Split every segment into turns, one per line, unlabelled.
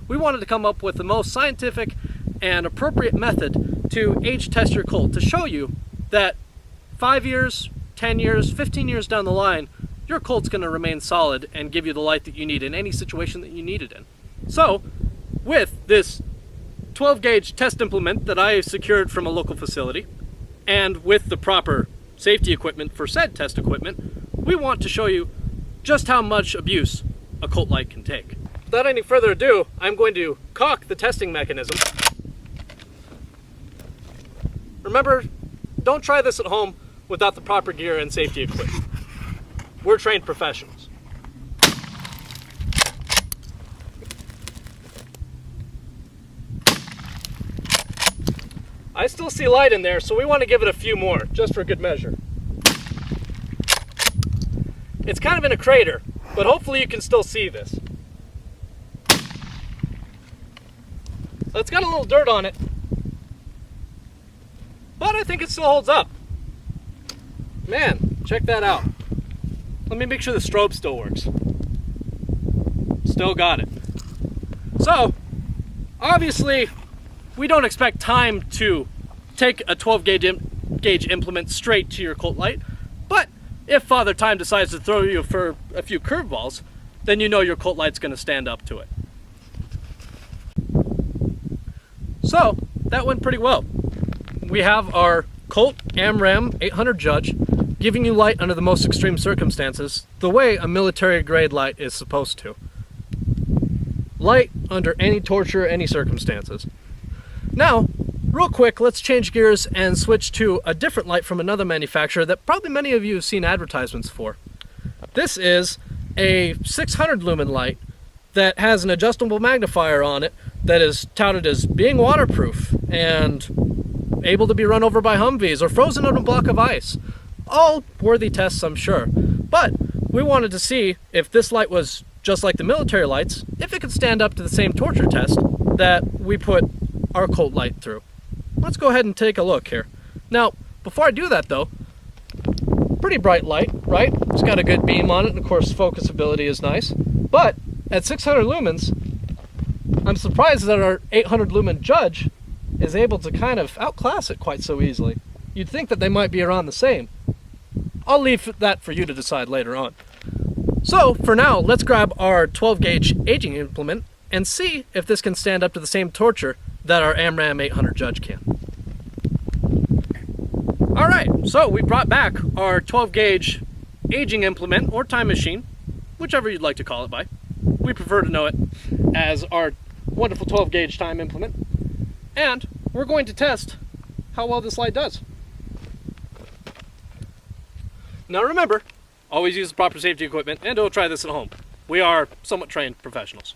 we wanted to come up with the most scientific and appropriate method to age test your Colt, to show you that 5 years, 10 years, 15 years down the line, your Colt's going to remain solid and give you the light that you need in any situation that you need it in. So, with this 12 gauge test implement that I secured from a local facility, and with the proper safety equipment for said test equipment, we want to show you just how much abuse a Colt light can take. Without any further ado, I'm going to cock the testing mechanism. Remember, don't try this at home without the proper gear and safety equipment. We're trained professionals. I still see light in there, so we want to give it a few more, just for good measure. It's kind of in a crater, but hopefully you can still see this. So it's got a little dirt on it, but I think it still holds up. Man, check that out. Let me make sure the strobe still works. Still got it. So, obviously, we don't expect time to take a 12 gauge implement straight to your Colt light, but if Father Time decides to throw you for a few curveballs, then you know your Colt light's going to stand up to it. So, that went pretty well. We have our Colt AMRAM 800 Judge giving you light under the most extreme circumstances, the way a military grade light is supposed to. Light under any torture, any circumstances. Now, real quick, let's change gears and switch to a different light from another manufacturer that probably many of you have seen advertisements for. This is a 600 lumen light that has an adjustable magnifier on it that is touted as being waterproof and able to be run over by Humvees or frozen on a block of ice. All worthy tests, I'm sure. But we wanted to see if this light was just like the military lights, if it could stand up to the same torture test that we put our Colt light through. Let's go ahead and take a look here. Now, before I do that though, pretty bright light, right? It's got a good beam on it, and of course focusability is nice. But at 600 lumens, I'm surprised that our 800 lumen Judge is able to kind of outclass it quite so easily. You'd think that they might be around the same. I'll leave that for you to decide later on. So, for now, let's grab our 12 gauge aging implement and see if this can stand up to the same torture that our AMRAM 800 Judge can. Alright, so we brought back our 12 gauge aging implement, or time machine, whichever you'd like to call it by. We prefer to know it as our wonderful 12 gauge time implement. And we're going to test how well this light does. Now remember, always use the proper safety equipment, and don't try this at home. We are somewhat trained professionals.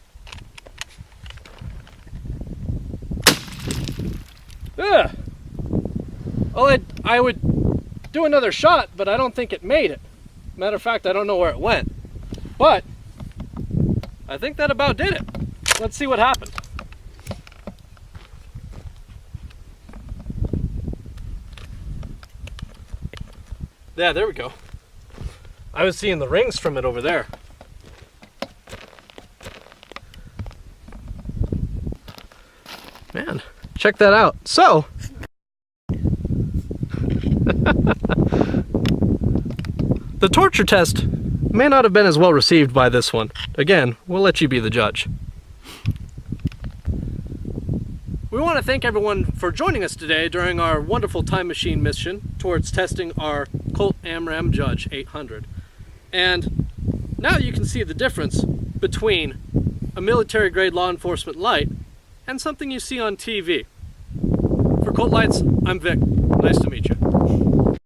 Ugh. Well, I would do another shot, but I don't think it made it. Matter of fact, I don't know where it went. But I think that about did it. Let's see what happened. Yeah, there we go. I was seeing the rings from it over there. Man, check that out. So, the torture test may not have been as well received by this one. Again, we'll let you be the judge. We want to thank everyone for joining us today during our wonderful time machine mission towards testing our Colt AMRAM Judge 800. And now you can see the difference between a military grade law enforcement light and something you see on TV. For Colt Lights, I'm Vic. Nice to meet you.